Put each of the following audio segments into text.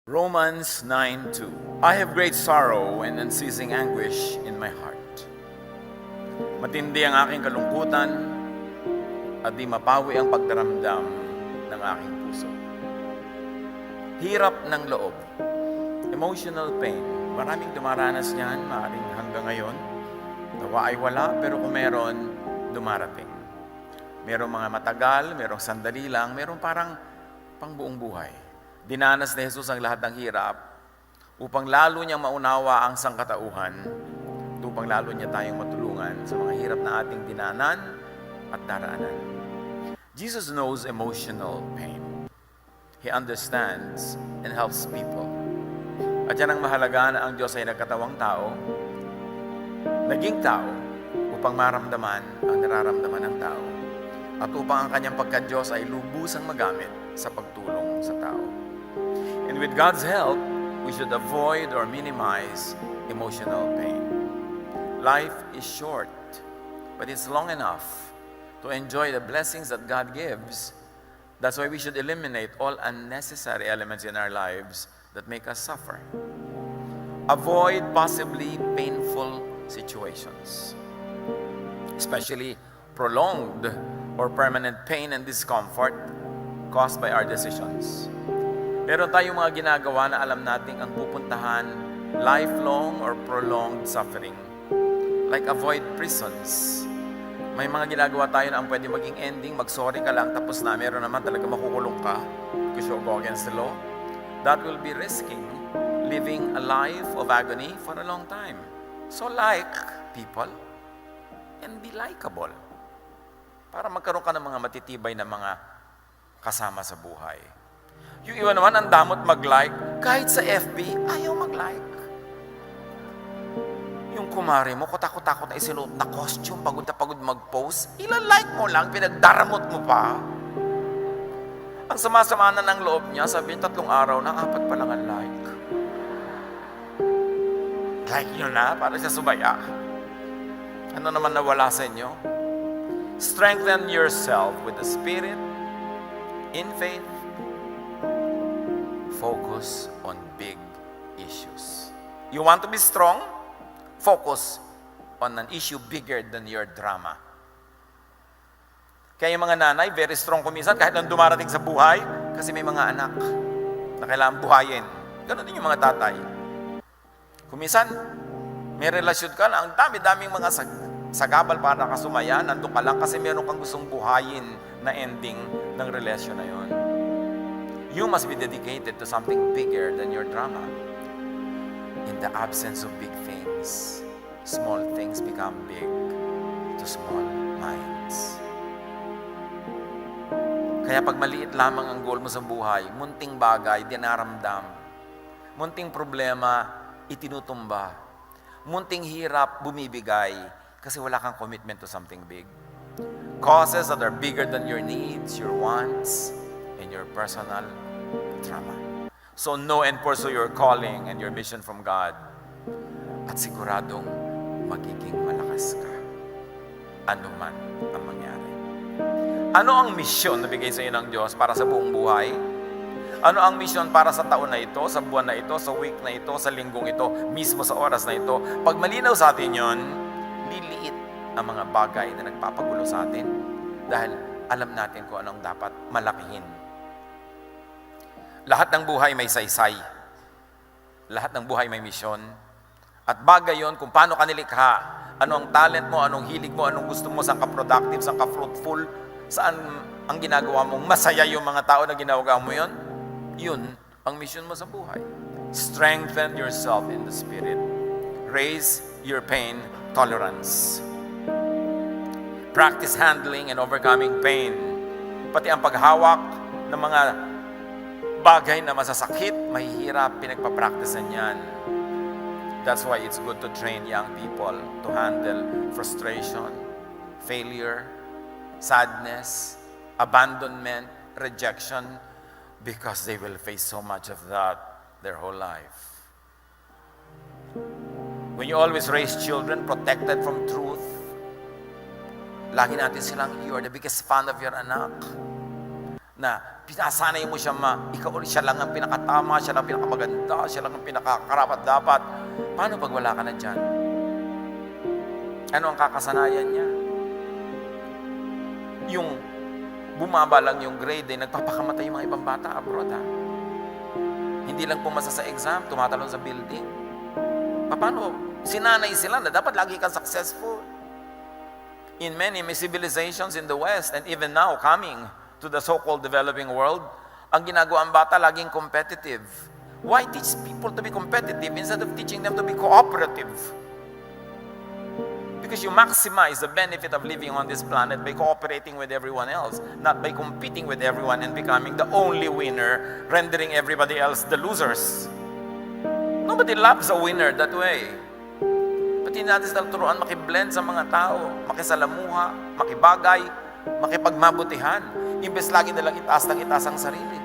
Romans 9:2. I have great sorrow and unceasing anguish in my heart. Matindi ang aking kalungkutan at di mapawi ang pagdaramdam ng aking puso. Hirap ng loob. Emotional pain. Maraming dumaranas niyan, maaaring hanggang ngayon. Nawa ay wala, pero kung meron, dumarating. Merong mga matagal, merong sandali lang, merong parang pangbuong buhay. Dinanas ni Jesus ang lahat ng hirap upang lalo niyang maunawa ang sangkatauhan, upang lalo niya tayong matulungan sa mga hirap na ating dinanan at daraanan. Jesus knows emotional pain. He understands and helps people. At yan ang mahalaga na ang Diyos ay nagkatawang tao, naging tao, upang maramdaman ang nararamdaman ng tao at upang ang kanyang pagka-Diyos ay lubusang magamit sa pagtulong sa tao. And with God's help, we should avoid or minimize emotional pain. Life is short, but it's long enough to enjoy the blessings that God gives. That's why we should eliminate all unnecessary elements in our lives that make us suffer. Avoid possibly painful situations, especially prolonged or permanent pain and discomfort caused by our decisions. Meron tayong mga ginagawa na alam nating ang pupuntahan lifelong or prolonged suffering. Like avoid prisons. May mga ginagawa tayo na ang pwede maging ending, mag-sorry ka lang, tapos na meron naman talaga makukulong ka because you go against the law. That will be risking living a life of agony for a long time. So like people and be likable. Para magkaroon ka ng mga matitibay na mga kasama sa buhay. Yung iba naman, ang damot mag-like. Kahit sa FB, ayaw mag-like. Yung kumare mo, kutakot-takot na isinuot na costume, pagod na pagod mag-post, ilalike mo lang, pinagdaramot mo pa. Ang sama-sama na ng loob niya, sabihin 3 araw na, 4 pa lang ang like. Like nyo na, para siya subaya. Ano naman nawala sa inyo? Strengthen yourself with the Spirit, in faith. Focus on big issues. You want to be strong? Focus on an issue bigger than your drama. Kaya yung mga nanay, very strong kuminsan kahit nang dumarating sa buhay kasi may mga anak na kailangan buhayin. Ganon din yung mga tatay. Kuminsan, may relasyon ka na ang dami-daming mga sagabal para kasumaya, nandun ka lang kasi meron kang gustong buhayin na ending ng relasyon na yon. You must be dedicated to something bigger than your drama. In the absence of big things, small things become big to small minds. Kaya pag maliit lamang ang goal mo sa buhay, munting bagay, dinaramdam. Munting problema, itinutumba. Munting hirap, bumibigay. Kasi wala kang commitment to something big. Causes that are bigger than your needs, your wants, and your personal drama. So know and pursue your calling and your mission from God. At siguradong magiging malakas ka. Ano man ang mangyari. Ano ang misyon na bigay sa iyo ng Diyos para sa buong buhay? Ano ang misyon para sa taon na ito, sa buwan na ito, sa week na ito, sa linggong ito, mismo sa oras na ito? Pag malinaw sa atin yon, liliit ang mga bagay na nagpapagulo sa atin dahil alam natin kung anong dapat malakihin. Lahat ng buhay may saysay. Lahat ng buhay may misyon. At bagay yon kung paano ka nilikha, ano ang talent mo, anong hilig mo, anong gusto mo, saan ka productive, saan ka fruitful, saan ang ginagawa mong masaya yung mga tao na ginagawa mo yon, yun ang mission mo sa buhay. Strengthen yourself in the Spirit. Raise your pain tolerance. Practice handling and overcoming pain. Pati ang paghawak ng mga bagay na masasakit, mahihirap, pinagpapracticean yan. That's why it's good to train young people to handle frustration, failure, sadness, abandonment, rejection, because they will face so much of that their whole life. When you always raise children protected from truth, lagi natin silang, you are the biggest fan of your anak. na pinasanay mo siya siya lang ang pinakatama, siya lang ang pinakamaganda, siya lang ang pinakakarapat dapat. Paano pag wala ka na dyan? Ano ang kakasanayan niya? Yung bumaba lang yung grade, nagpapakamatay yung mga ibang bata abroad, ha? Hindi lang pumasa sa exam, tumatalon sa building. Paano? Sinanay sila na dapat lagi kang successful. In many civilizations in the West, and even now coming to the so-called developing world, ang ginagawa ang bata laging competitive. Why teach people to be competitive instead of teaching them to be cooperative? Because you maximize the benefit of living on this planet by cooperating with everyone else, not by competing with everyone and becoming the only winner, rendering everybody else the losers. Nobody loves a winner that way. Pati natin sila turuan makiblend sa mga tao, makisalamuha, makibagay, makipagmabutihan, imbes lagi nilang itaas ng itaas ang sarili.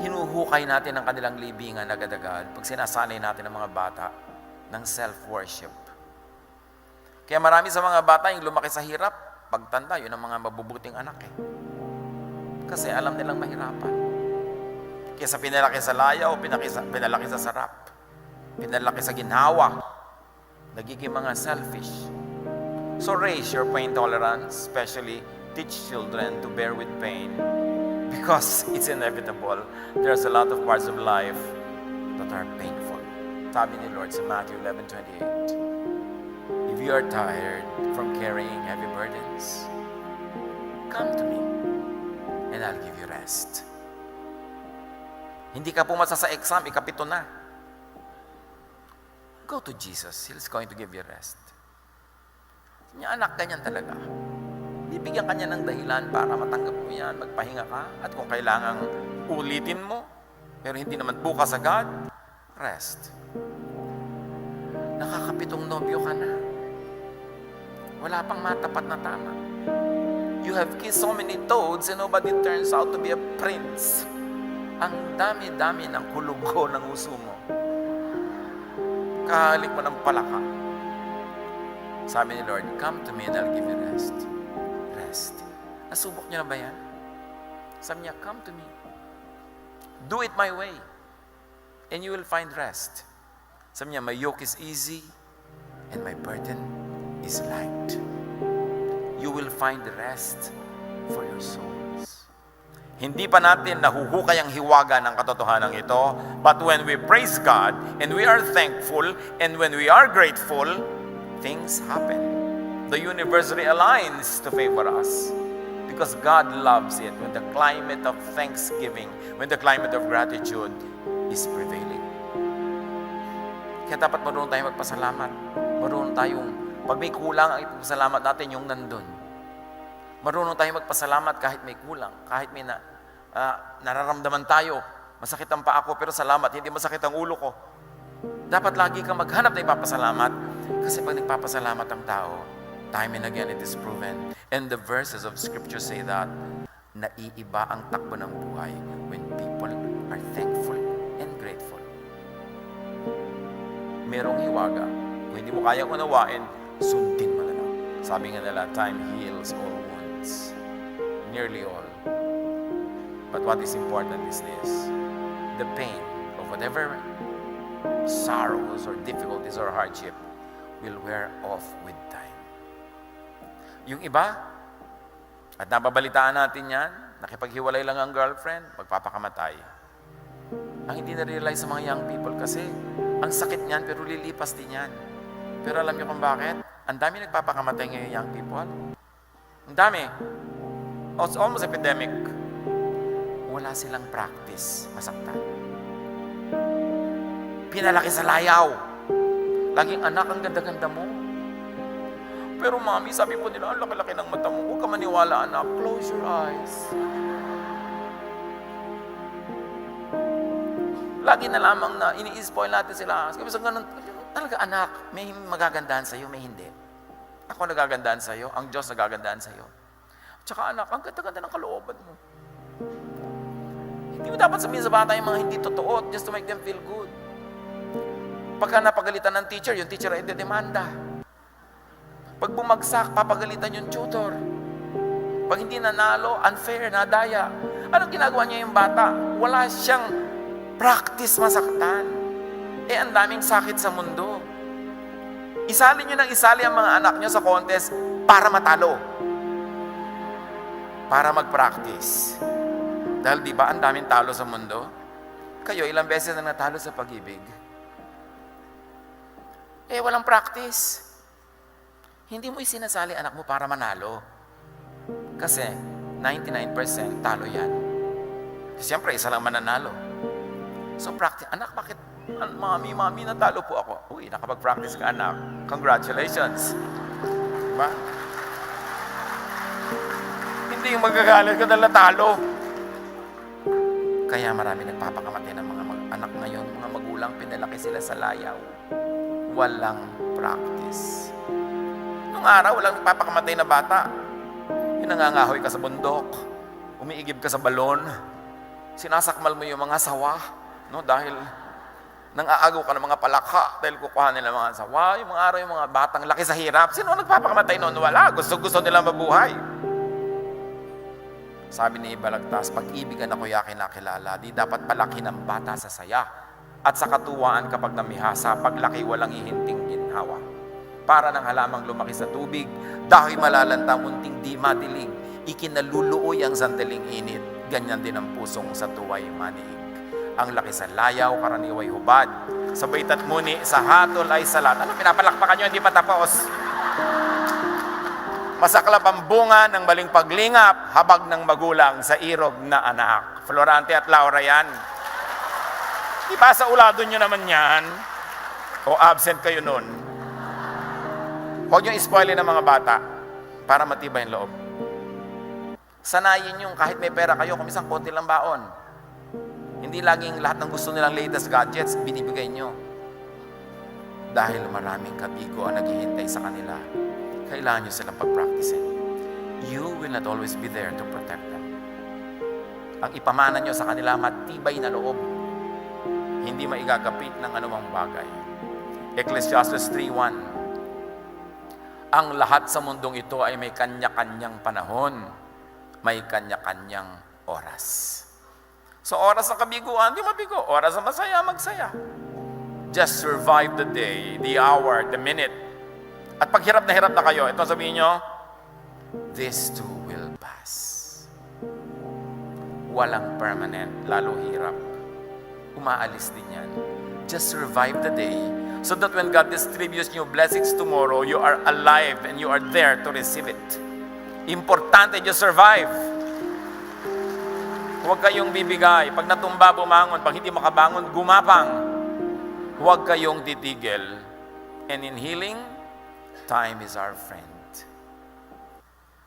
Hinuhukay natin ang kanilang libingan agad-agad pag sinasanay natin ang mga bata ng self-worship. Kaya marami sa mga bata yung lumaki sa hirap, pagtanda, yun ang mga mabubuting anak eh. Kasi alam nilang mahirapan. Kaya pinalaki sa layaw, pinalaki sa sarap, pinalaki sa ginhawa, nagiging mga selfish. So raise your pain tolerance, especially teach children to bear with pain because it's inevitable. There's a lot of parts of life that are painful. Sabi ni Lord sa Matthew 11:28, if you are tired from carrying heavy burdens, come to me and I'll give you rest. Hindi ka pumasa sa exam, ikapito na. Go to Jesus. He's going to give you rest. Yung anak, ganyan talaga. Bibigyan ka niya ng dahilan para matanggap mo yan, magpahinga ka, at kung kailangang ulitin mo, pero hindi naman bukas agad, rest. Nakakapitong nobyo ka na. Wala pang matapat na tama. You have kissed so many toads and nobody turns out to be a prince. Ang dami-dami ng kulugo ng uso mo. Kahalik mo ng palaka. Sabi ni Lord, come to me and I'll give you rest. Rest. Nasubok niyo na ba yan? Sabi niya, come to me. Do it my way. And you will find rest. Sabi niya, my yoke is easy and my burden is light. You will find rest for your souls. Hindi pa natin nahuhukay ang hiwaga ng katotohanan ito, but when we praise God and we are thankful and when we are grateful, things happen. The universe realigns to favor us because God loves it when the climate of thanksgiving, when the climate of gratitude is prevailing. Kaya dapat marunong tayong magpasalamat. Marunong tayong, pag may kulang, ang ipagpasalamat natin yung nandun. Marunong tayong magpasalamat kahit may kulang, kahit may nararamdaman tayo. Masakit ang paa ko, pero salamat, hindi masakit ang ulo ko. Dapat lagi kang maghanap na ipapasalamat. Kasi pag nagpapasalamat ang tao, time and again it is proven. And the verses of Scripture say that, naiiba ang takbo ng buhay when people are thankful and grateful. Merong hiwaga. Kung hindi mo kayang unawain, sundin mo na lang. Sabi nga nila, time heals all wounds. Nearly all. But what is important is this. The pain of whatever sorrows or difficulties or hardship will wear off with time. Yung iba, at napabalitaan natin yan, nakipaghiwalay lang ang girlfriend, magpapakamatay. Ang hindi na-realize sa mga young people kasi, ang sakit niyan pero lilipas din yan. Pero alam niyo kung bakit? Ang dami nagpapakamatay ngayon young people. Ang dami. It's almost epidemic. Wala silang practice masaktan. Pinalaki sa layaw. Laging anak, ang ganda-ganda mo. Pero mami, sabi po nila, ang laki-laki ng mata mo. Huwag ka maniwala, anak. Close your eyes. Lagi na lamang na ini-spoil natin sila. Kasi ganun, talaga anak, may magagandahan sa'yo, may hindi. Ako nagagandahan sa'yo, ang Diyos nagagandahan sa'yo. Tsaka anak, ang ganda-ganda ng kalooban mo. Hindi mo dapat sabihin sa bata yung mga hindi totoo just to make them feel good. Pagka napagalitan ng teacher, yung teacher ay dedemanda. Pag bumagsak, papagalitan yung tutor. Pag hindi nanalo, unfair, nadaya. Anong ginagawa niya yung bata? Wala siyang practice masaktan. Ang daming sakit sa mundo. Isali niyo ng isali ang mga anak niyo sa contest para matalo. Para mag-practice. Dahil di ba ang daming talo sa mundo? Kayo, ilang beses na natalo sa pag-ibig? Walang practice. Hindi mo isinasali anak mo para manalo. Kasi 99% talo yan. Siyempre, isa lang mananalo. So practice. Anak, bakit? Mami, natalo po ako. Uy, nakapag-practice ka, anak. Congratulations. Diba? Hindi yung magagalit ka dahil natalo. Kaya marami nagpapakamatay ng mga anak ngayon, mga magulang, pinalaki sila sa layaw. Walang practice. Nung araw, walang nagpapakamatay na bata. Yung nangangahoy ka sa bundok, umiigib ka sa balon, sinasakmal mo yung mga sawa, no? Dahil nang-aagaw ka ng mga palakha, dahil kukuha nila mga sawa, yung mga araw, yung mga batang laki sa hirap. Sino nagpapakamatay noon? Wala. Gusto nila mabuhay. Sabi ni Balagtas, pag-ibigan ako yakin nakilala, di dapat palaki ng bata sa saya at sa katuwaan kapag namihasa, paglaki walang ihinting ginhawa. Para ng halamang lumaki sa tubig, dahil malalantang munting di madilig, ikinaluluoy ang sandaling init, ganyan din ang pusong sa tuway maniig. Ang laki sa layaw, karaniway hubad, sa baitat muni, sa hatol ay salat. Ano, pinapalakpakan nyo, hindi pa tapos. Masaklap ang bunga ng maling paglingap, habag ng magulang sa irog na anak. Florante at Laura yan. Di ba sa ulado nyo naman yan? O absent kayo nun? Huwag nyo ispoilin ng mga bata para matibay ang loob. Sanayin yung kahit may pera kayo, kung isang konti lang baon. Hindi laging lahat ng gusto nilang latest gadgets, binibigay nyo. Dahil maraming kabigo ang naghihintay sa kanila. Kailangan nyo silang pag-practicein. You will not always be there to protect them. Ang ipamana nyo sa kanila, matibay na loob. Hindi maigagapit ng anumang bagay. Ecclesiastes 3:1. Ang lahat sa mundong ito ay may kanya-kanyang panahon. May kanya-kanyang oras. So oras ng kabiguan, di mabigo. Oras ng masaya, magsaya. Just survive the day, the hour, the minute. At pag hirap na kayo, ito sabihin nyo, this too will pass. Walang permanent, lalo hirap. Umaalis din yan. Just survive the day so that when God distributes you blessings tomorrow, you are alive and you are there to receive it. Importante, just survive. Huwag kayong bibigay. Pag natumba, bumangon. Pag hindi makabangon, gumapang. Huwag kayong titigil. And in healing, time is our friend.